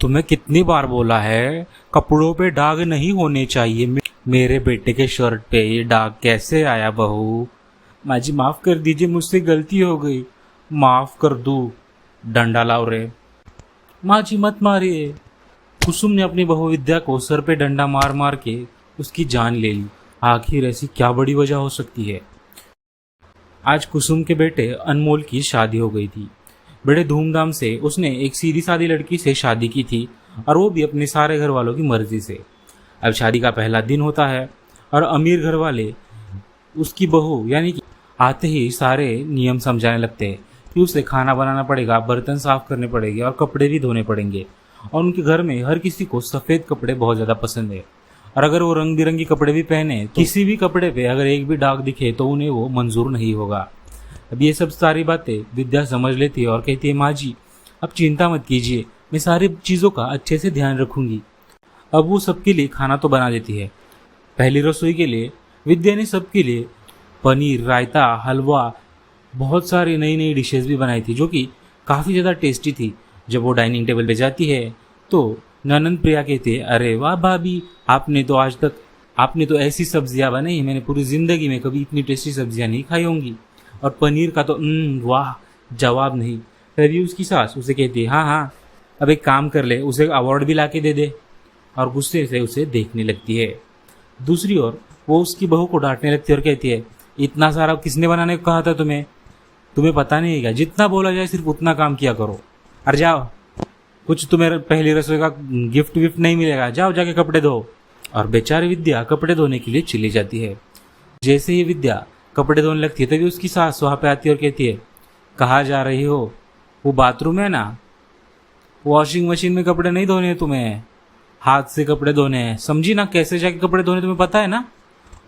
तुम्हें कितनी बार बोला है कपड़ों पे दाग नहीं होने चाहिए। मेरे बेटे के शर्ट पे ये दाग कैसे आया बहू? माँ जी माफ कर दीजिए, मुझसे गलती हो गई। माफ कर दूँ? डंडा लाओ रे। माँ जी मत मारिए। कुसुम ने अपनी बहू विद्या को सर पे डंडा मार मार के उसकी जान ले ली। आखिर ऐसी क्या बड़ी वजह हो सकती है? आज कुसुम के बेटे अनमोल की शादी हो गई थी। बड़े धूमधाम से उसने एक सीधी सादी लड़की से शादी की थी, और वो भी अपने सारे घर वालों की मर्जी से। अब शादी का पहला दिन होता है और अमीर घर वाले उसकी बहू यानी कि आते ही सारे नियम समझाने लगते हैं कि उसे खाना बनाना पड़ेगा, बर्तन साफ करने पड़ेंगे और कपड़े भी धोने पड़ेंगे। और उनके घर में हर किसी को सफ़ेद कपड़े बहुत ज़्यादा पसंद है, और अगर वो रंग बिरंगी कपड़े भी पहने तो किसी भी कपड़े पे अगर एक भी दाग दिखे तो उन्हें वो मंजूर नहीं होगा। अब ये सब सारी बातें विद्या समझ लेती है और कहती है, माँ जी अब चिंता मत कीजिए, मैं सारी चीज़ों का अच्छे से ध्यान रखूंगी। अब वो सबके लिए खाना तो बना देती है। पहली रसोई के लिए विद्या ने सबके लिए पनीर, रायता, हलवा, बहुत सारी नई नई डिशेस भी बनाई थी जो कि काफ़ी ज़्यादा टेस्टी थी। जब वो डाइनिंग टेबल पे जाती है तो ननंद प्रिया कहती है, अरे वाह भाभी, आपने तो ऐसी सब्जियां बनाई, मैंने पूरी ज़िंदगी में कभी इतनी टेस्टी सब्जियां नहीं खाई होंगी। और पनीर का तो वाह जवाब नहीं। तभी उसकी सास उसे कहती है, हाँ हाँ अब एक काम कर ले, उसे अवार्ड भी ला के दे दे। और गुस्से से उसे देखने लगती है। दूसरी ओर वो उसकी बहू को डांटने लगती है और कहती है, इतना सारा किसने बनाने को कहा था तुम्हें? तुम्हें पता नहीं है क्या? जितना बोला जाए सिर्फ उतना काम किया करो। अरे जाओ, कुछ तुम्हें पहली रसोई का गिफ्ट विफ्ट नहीं मिलेगा, जाओ जाके कपड़े धो। और बेचारी विद्या कपड़े धोने के लिए चली जाती है। जैसे ही विद्या कपड़े धोने लगती है तभी उसकी सास वहाँ पे आती है और कहती है, कहाँ जा रही हो? वो बाथरूम है ना, वॉशिंग मशीन में कपड़े नहीं धोने हैं तुम्हें, हाथ से कपड़े धोने हैं, समझी ना? कैसे जाके कपड़े धोने तुम्हें पता है ना?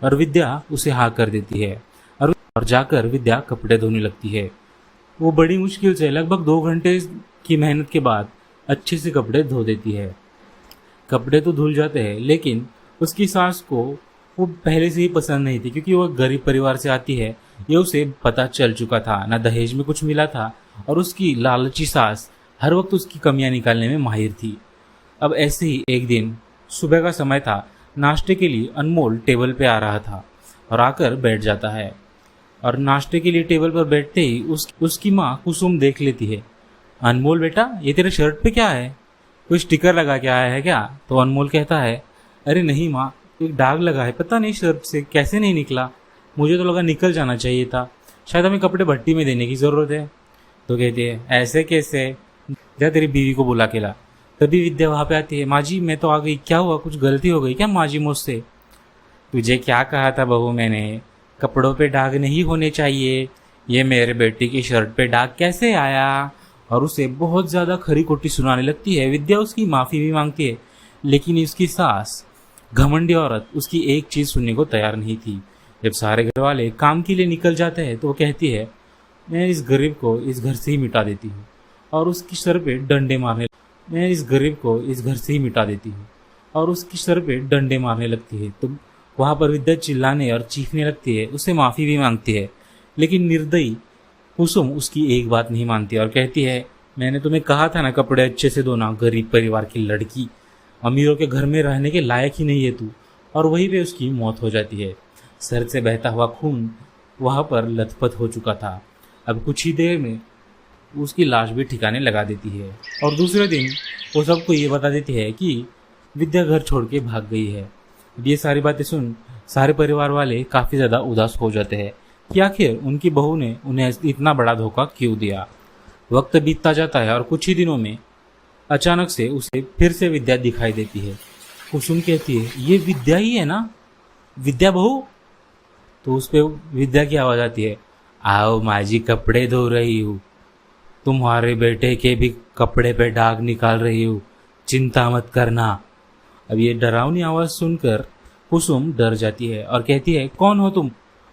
और विद्या उसे हाँ कर देती है और जाकर विद्या कपड़े धोने लगती है। वो बड़ी मुश्किल से लगभग 2 घंटे की मेहनत के बाद अच्छे से कपड़े धो देती है। कपड़े तो धुल जाते हैं, लेकिन उसकी सास को वो पहले से ही पसंद नहीं थी, क्योंकि वो गरीब परिवार से आती है, ये उसे पता चल चुका था। ना दहेज में कुछ मिला था और उसकी लालची सास हर वक्त उसकी कमियां निकालने में माहिर थी। अब ऐसे ही एक दिन सुबह का समय था, नाश्ते के लिए अनमोल टेबल पे आ रहा था और आकर बैठ जाता है। और नाश्ते के लिए टेबल पर बैठते ही उसकी माँ कुसुम देख लेती है। अनमोल बेटा, ये तेरे शर्ट पे क्या है? कोई स्टिकर लगा के आया है क्या? तो अनमोल कहता है, अरे नहीं माँ, एक दाग लगा है, पता नहीं शर्ट से कैसे नहीं निकला, मुझे तो लगा निकल जाना चाहिए था, शायद हमें कपड़े भट्टी में देने की ज़रूरत है। तो कहती है, ऐसे कैसे, जा तेरी बीवी को बुला के ला। तभी विद्या वहाँ पे आती है, माँ जी मैं तो आ गई, क्या हुआ, कुछ गलती हो गई क्या माँ जी मुझसे? तुझे क्या कहा था बहू मैंने, कपड़ों पे दाग नहीं होने चाहिए, ये मेरे बेटे की शर्ट पे दाग कैसे आया? और उसे बहुत ज़्यादा खरी खोटी सुनाने लगती है। विद्या उसकी माफ़ी भी मांगती है, लेकिन उसकी सास घमंडी औरत उसकी एक चीज़ सुनने को तैयार नहीं थी। जब सारे घर वाले काम के लिए निकल जाते हैं तो वो कहती है, मैं इस गरीब को इस घर से ही मिटा देती हूँ। और उसकी सर पे डंडे मारने लगती है। तो वहाँ पर विद्या चिल्लाने और चीखने लगती है, उससे माफ़ी भी मांगती है, लेकिन निर्दयी कुसुम उसकी एक बात नहीं मानती और कहती है, मैंने तुम्हें कहा था ना कपड़े अच्छे से धोना, गरीब परिवार की लड़की, अमीरों के घर में रहने के लायक ही नहीं है तू। और वहीं पे उसकी मौत हो जाती है। सर से बहता हुआ खून वहाँ पर लथपथ हो चुका था। अब कुछ ही देर में उसकी लाश भी ठिकाने लगा देती है। और दूसरे दिन वो सबको ये बता देती है कि विद्या घर छोड़ के भाग गई है। ये सारी बातें सुन सारे परिवार वाले काफ़ी ज़्यादा उदास हो जाते हैं कि आखिर उनकी बहू ने उन्हें इतना बड़ा धोखा क्यों दिया। वक्त बीतता जाता है और कुछ ही दिनों में अचानक से उसे फिर से विद्या दिखाई देती है। कुसुम कहती है, ये विद्या ही है ना, विद्या बहू? तो उस पर विद्या की आवाज़ आती है, आओ माँ जी, कपड़े धो रही हूँ, तुम्हारे बेटे के भी कपड़े पे दाग निकाल रही हूँ, चिंता मत करना। अब ये डरावनी आवाज़ सुनकर कुसुम डर जाती है और कहती है, कौन हो तुम?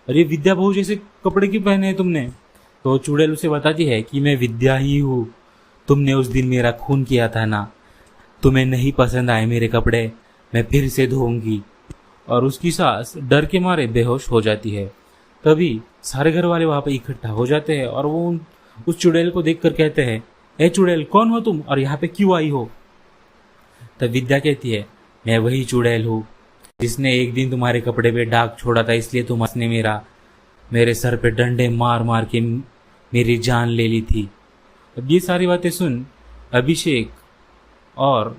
और ये विद्या बहू जैसे कपड़े क्यों पहने हैं तुमने? तो चुड़ैल उसे बताती है कि मैं विद्या ही हूँ, तुमने उस दिन मेरा खून किया था ना, तुम्हें नहीं पसंद आए मेरे कपड़े, मैं फिर से धोऊंगी। और उसकी सास डर के मारे बेहोश हो जाती है। तभी सारे घर वाले वहाँ पर इकट्ठा हो जाते हैं और वो उस चुड़ैल को देखकर कहते हैं, ए चुड़ैल, कौन हो तुम और यहाँ पे क्यों आई हो? तब विद्या कहती है, मैं वही चुड़ैल हूँ जिसने एक दिन तुम्हारे कपड़े पे दाग छोड़ा था, इसलिए तुमने मेरे सर पे डंडे मार मार के मेरी जान ले ली थी। अब ये सारी बातें सुन अभिषेक और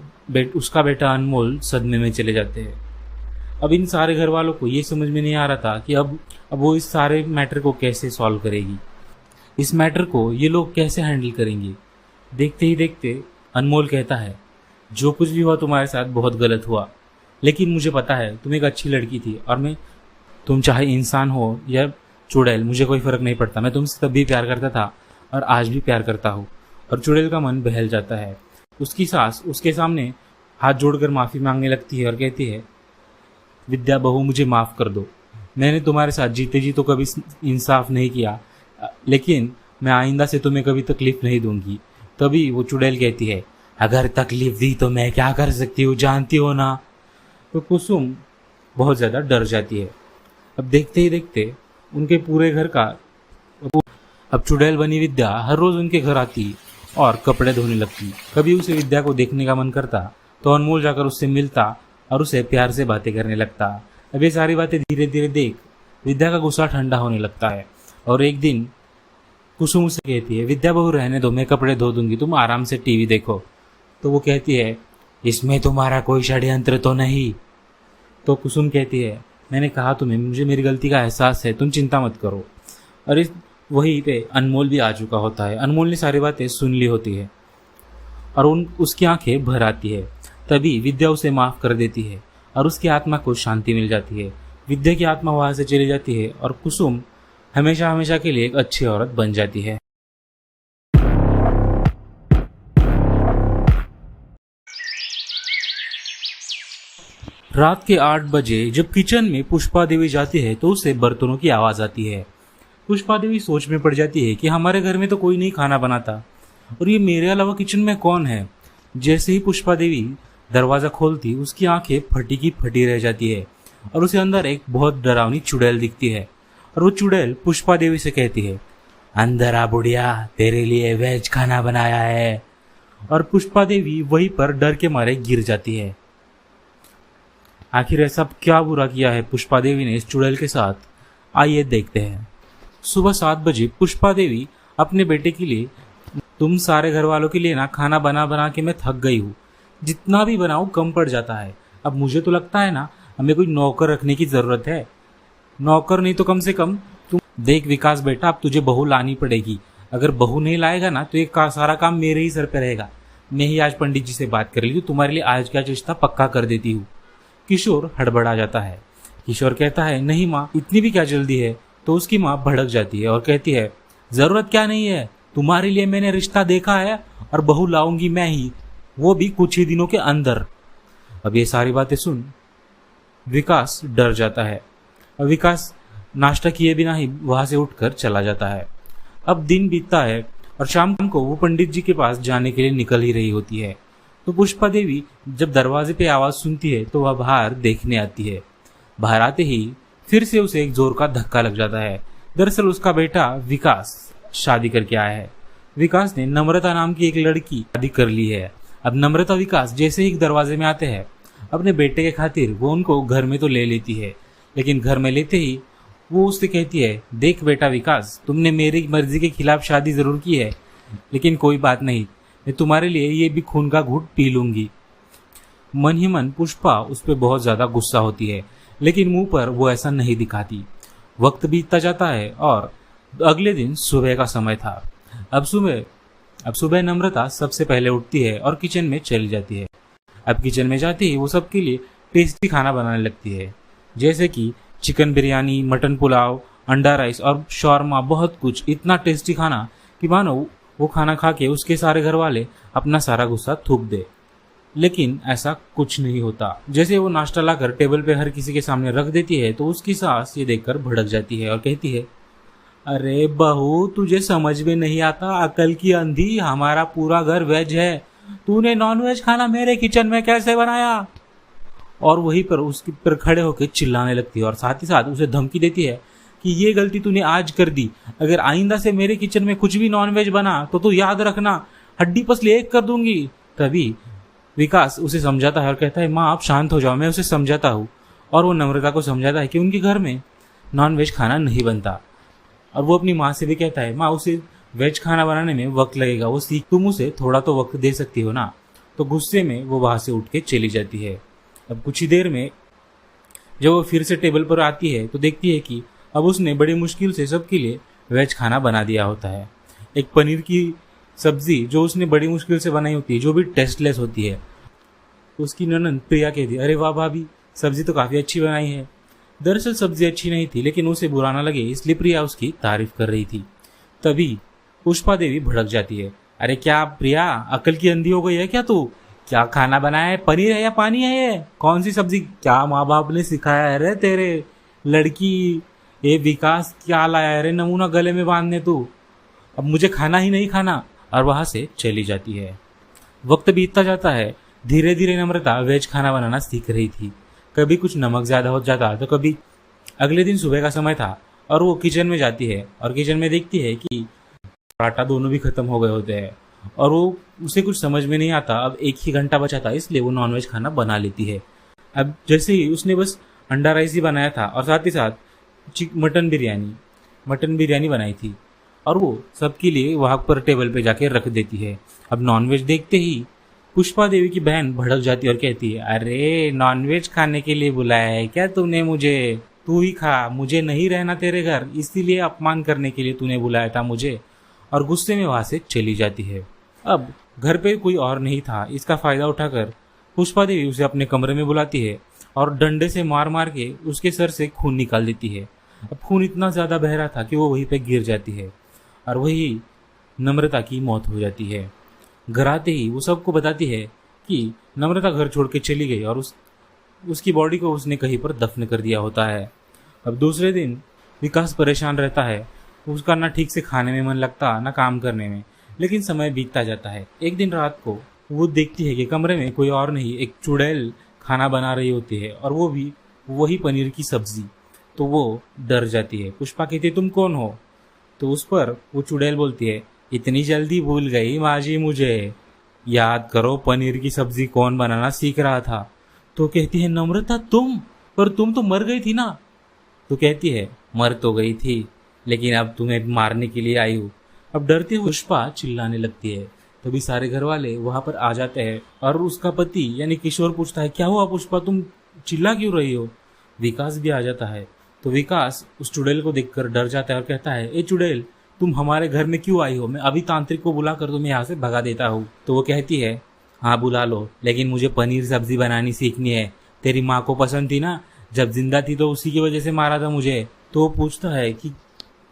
उसका बेटा अनमोल सदमे में चले जाते हैं। अब इन सारे घर वालों को ये समझ में नहीं आ रहा था कि अब वो इस सारे मैटर को कैसे सॉल्व करेगी, इस मैटर को ये लोग कैसे हैंडल करेंगे। देखते ही देखते अनमोल कहता है, जो कुछ भी हुआ तुम्हारे साथ बहुत गलत हुआ, लेकिन मुझे पता है तुम एक अच्छी लड़की थी और तुम चाहे इंसान हो या चुड़ैल, मुझे कोई फर्क नहीं पड़ता। मैं तुमसे तब भी प्यार करता था और आज भी प्यार करता हूँ। और चुड़ैल का मन बहल जाता है। उसकी सास उसके सामने हाथ जोड़कर माफ़ी मांगने लगती है और कहती है, विद्या बहू मुझे माफ़ कर दो, मैंने तुम्हारे साथ जीते जी तो कभी इंसाफ नहीं किया, लेकिन मैं आइंदा से तुम्हें कभी तकलीफ नहीं दूंगी। तभी वो चुड़ैल कहती है, अगर तकलीफ दी तो मैं क्या कर सकती हूँ, जानती हो ना। तो कुसुम बहुत ज़्यादा डर जाती है। अब देखते ही देखते उनके पूरे घर का अब चुड़ैल बनी विद्या हर रोज़ उनके घर आती और कपड़े धोने लगती। कभी उसे विद्या को देखने का मन करता तो अनमोल जाकर उससे मिलता और उसे प्यार से बातें करने लगता। अब ये सारी बातें धीरे धीरे देख विद्या का गुस्सा ठंडा होने लगता है और एक दिन कुसुम उसे कहती है, विद्या बहू रहने दो, मैं कपड़े धो दूंगी, तुम आराम से टीवी देखो। तो वो कहती है, इसमें तुम्हारा कोई षड्यंत्र तो नहीं। तो कुसुम कहती है, मैंने कहा तुम्हें, मुझे मेरी गलती का एहसास है, तुम चिंता मत करो। और इस वहीं पे अनमोल भी आ चुका होता है। अनमोल ने सारी बातें सुन ली होती है और उसकी आंखें भर आती है। तभी विद्या उसे माफ़ कर देती है और उसकी आत्मा को शांति मिल जाती है। विद्या की आत्मा वहाँ से चली जाती है और कुसुम हमेशा हमेशा के लिए एक अच्छी औरत बन जाती है। रात के 8 बजे जब किचन में पुष्पा देवी जाती है तो उसे बर्तनों की आवाज़ आती है। पुष्पा देवी सोच में पड़ जाती है कि हमारे घर में तो कोई नहीं खाना बनाता और ये मेरे अलावा किचन में कौन है। जैसे ही पुष्पा देवी दरवाज़ा खोलती उसकी आंखें फटी की फटी रह जाती है और उसे अंदर एक बहुत डरावनी चुड़ैल दिखती है। और वो चुड़ैल पुष्पा देवी से कहती है, अंदर आ बुढ़िया, तेरे लिए वेज खाना बनाया है। और पुष्पा देवी वहीं पर डर के मारे गिर जाती है। आखिर ऐसा क्या बुरा किया है पुष्पा देवी ने इस चुड़ैल के साथ, आइए देखते हैं। सुबह 7 बजे पुष्पा देवी अपने बेटे के लिए, तुम सारे घर वालों के लिए ना खाना बना बना के मैं थक गई हूँ, जितना भी बनाऊँ कम पड़ जाता है। अब मुझे तो लगता है ना हमें कोई नौकर रखने की ज़रूरत है। नौकर नहीं तो कम से कम तुम देख विकास बेटा, अब तुझे बहू लानी पड़ेगी। अगर बहू नहीं लाएगा ना तो ये सारा काम मेरे ही सर पे रहेगा। मैं ही आज पंडित जी से बात कर ली हूँ, तुम्हारे लिए आज का रिश्ता पक्का कर देती हूँ। किशोर हड़बड़ा जाता है। किशोर कहता है, नहीं माँ, इतनी भी क्या जल्दी है। तो उसकी माँ भड़क जाती है और कहती है, ज़रूरत क्या नहीं है, तुम्हारे लिए मैंने रिश्ता देखा है और बहू लाऊंगी मैं ही, वो भी कुछ ही दिनों के अंदर। अब ये सारी बातें सुन विकास डर जाता है और विकास नाश्ता किए बिना ही वहाँ से उठकर चला जाता है। अब दिन बीतता है और शाम को वो पंडित जी के पास जाने के लिए निकल ही रही होती है। तो पुष्पा देवी जब दरवाजे पे आवाज़ सुनती है तो वह बाहर देखने आती है। बाहर आते ही फिर से उसे एक जोर का धक्का लग जाता है। दरअसल उसका बेटा विकास शादी करके आया है। विकास ने नम्रता नाम की एक लड़की शादी कर ली है। अब नम्रता विकास जैसे ही दरवाजे में आते हैं, अपने बेटे के खातिर वो उनको घर में तो ले लेती है, लेकिन घर में लेते ही वो उससे कहती है, देख बेटा विकास, तुमने मेरी मर्जी के खिलाफ शादी जरूर की है, लेकिन कोई बात नहीं, मैं तुम्हारे लिए ये भी खून का घूंट पी लूंगी। मन ही मन पुष्पा उस पर बहुत ज्यादा गुस्सा होती है, लेकिन मुंह पर वो ऐसा नहीं दिखाती। वक्त बीतता जाता है और अगले दिन सुबह का समय था। अब सुबह नम्रता सबसे पहले उठती है और किचन में चली जाती है। अब किचन में जाती ही वो सबके लिए टेस्टी खाना बनाने लगती है, जैसे कि चिकन बिरयानी, मटन पुलाव, अंडा राइस और शौरमा, बहुत कुछ। इतना टेस्टी खाना कि मानो वो खाना खा के उसके सारे घर वाले अपना सारा गुस्सा थूक दे। लेकिन ऐसा कुछ नहीं होता। जैसे वो नाश्ता लाकर टेबल पे हर किसी के सामने रख देती है तो उसकी सास ये देखकर भड़क जाती है और कहती है, अरे बहू, तुझे समझ में नहीं आता, अकल की अंधी, हमारा पूरा घर वेज है, तूने नॉन वेज खाना मेरे किचन में कैसे बनाया। और वहीं पर उसके पर खड़े होकर चिल्लाने लगती है और साथ ही साथ उसे धमकी देती है कि ये गलती तूने आज कर दी, अगर आइंदा से मेरे किचन में कुछ भी नॉन वेज बना तो तू याद रखना, हड्डी पसली एक कर दूंगी। तभी विकास उसे समझाता है और कहता है माँ आप शांत हो जाओ, मैं उसे समझाता हूँ। और वो नम्रता को समझाता है कि उनके घर में नॉन-वेज खाना नहीं बनता। और वो अपनी माँ से भी कहता है माँ उसे वेज खाना बनाने में वक्त लगेगा, वो सीख, तुम उसे थोड़ा तो वक्त दे सकती हो ना। तो गुस्से में वो वहाँ से उठ के चली जाती है। अब कुछ ही देर में जब वो फिर से टेबल पर आती है तो देखती है कि अब उसने बड़ी मुश्किल से सबके लिए वेज खाना बना दिया होता है। एक पनीर की सब्जी जो उसने बड़ी मुश्किल से बनाई होती है, जो भी टेस्टलेस होती है। उसकी ननद प्रिया कहती है अरे वाह भाभी, सब्जी तो काफ़ी अच्छी बनाई है। दरअसल सब्जी अच्छी नहीं थी, लेकिन उसे बुरा ना लगे इसलिए प्रिया उसकी तारीफ कर रही थी। तभी पुष्पा देवी भड़क जाती है। अरे क्या प्रिया, अकल की अंधी हो गई है क्या तू? क्या खाना बनाया है, पनीर है या पानी है? ये कौन सी सब्जी? क्या माँ बाप ने सिखाया है रे तेरे लड़की? ये विकास क्या लाया है रे नमूना गले में बांधने तू? अब मुझे खाना ही नहीं खाना। और वहां से चली जाती है। वक्त बीतता जाता है। धीरे धीरे नम्रता वेज खाना बनाना सीख रही थी। कभी कुछ नमक ज्यादा हो जाता तो कभी। अगले दिन सुबह का समय था और वो किचन में जाती है और किचन में देखती है कि आटा दोनों भी खत्म हो गए होते हैं। और वो उसे कुछ समझ में नहीं आता। अब 1 ही घंटा बचा था, इसलिए वो नॉनवेज खाना बना लेती है। अब जैसे ही उसने बस अंडा राइस ही बनाया था और साथ ही साथ मटन बिरयानी बनाई थी और वो सबके लिए वहां पर टेबल पे जाके रख देती है। अब नॉनवेज देखते ही पुष्पा देवी की बहन भड़क जाती है और कहती है अरे नॉनवेज खाने के लिए बुलाया है क्या तूने मुझे? तू ही खा, मुझे नहीं रहना तेरे घर, इसीलिए अपमान करने के लिए तूने बुलाया था मुझे। और गुस्से में वहां से चली जाती है। अब घर पे कोई और नहीं था। इसका फायदा उठाकर पुष्पा देवी उसे अपने कमरे में बुलाती है और डंडे से मार मार के उसके सर से खून निकाल देती है। अब खून इतना ज्यादा बह रहा था कि वो वहीं पे गिर जाती है और वही नम्रता की मौत हो जाती है। घर आते ही वो सबको बताती है कि नम्रता घर छोड़ के चली गई और उसकी बॉडी को उसने कहीं पर दफन कर दिया होता है। अब दूसरे दिन विकास परेशान रहता है। उसका ना ठीक से खाने में मन लगता ना काम करने में। लेकिन समय बीतता जाता है। एक दिन रात को वो देखती है कि कमरे में कोई और नहीं, एक चुड़ैल खाना बना रही होती है और वो भी वही पनीर की सब्जी। तो वो डर जाती है। पुष्पा कहती है तुम कौन हो? तो उस पर वो चुड़ैल बोलती है इतनी जल्दी भूल गई माँ जी मुझे? याद करो पनीर की सब्जी कौन बनाना सीख रहा था। तो कहती है नम्रता तुम? पर तुम तो मर गई थी ना। तो कहती है मर तो गई थी, लेकिन अब तुम्हें मारने के लिए आई हूँ। अब डरती हुई पुष्पा चिल्लाने लगती है। तभी सारे घर वाले वहां पर आ जाते हैं और उसका पति यानी किशोर पूछता है क्या हुआ पुष्पा, तुम चिल्ला क्यों रही हो? विकास भी आ जाता है। तो विकास उस चुड़ैल को देखकर डर जाता है और कहता है ए चुड़ैल, तुम हमारे घर में क्यों आई हो? मैं अभी तांत्रिक को बुलाकर तुम्हें यहाँ से भगा देता हूँ। तो वो कहती है हाँ बुला लो, लेकिन मुझे पनीर सब्जी बनानी सीखनी है। तेरी माँ को पसंद थी ना, जब जिंदा थी तो उसी की वजह से मारा था मुझे। तो वो पूछता है कि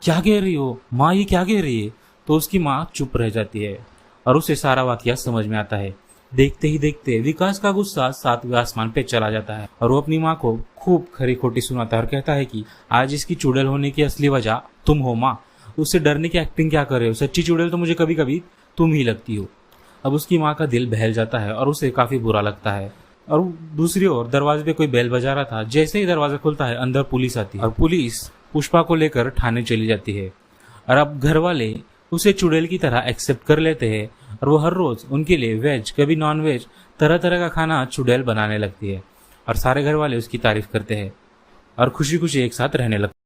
क्या कह रही हो माँ, ये क्या कह रही है? तो उसकी माँ चुप रह जाती है और उसे सारा वाकया समझ में आता है। देखते ही देखते विकास का गुस्सा 7वें आसमान पे चला जाता है और वो अपनी माँ को खूब खरी खोटी सुनाता है और कहता है कि आज इसकी चुड़ैल होने की असली वजह तुम हो माँ। उससे डरने की एक्टिंग क्या कर रहे हो? सच्ची चुड़ैल तो मुझे कभी कभी तुम ही लगती हो। अब उसकी माँ का दिल बहल जाता है और उसे काफी बुरा लगता है। और दूसरी ओर दरवाजे पे कोई बेल बजा रहा था। जैसे ही दरवाजा खुलता है अंदर पुलिस आती है और पुलिस पुष्पा को लेकर थाने चली जाती है। और अब घर वाले उसे चुड़ैल की तरह एक्सेप्ट कर लेते हैं और वो हर रोज उनके लिए वेज कभी नॉन वेज तरह तरह का खाना चुड़ैल बनाने लगती है और सारे घर वाले उसकी तारीफ करते हैं और खुशी खुशी एक साथ रहने लगते हैं।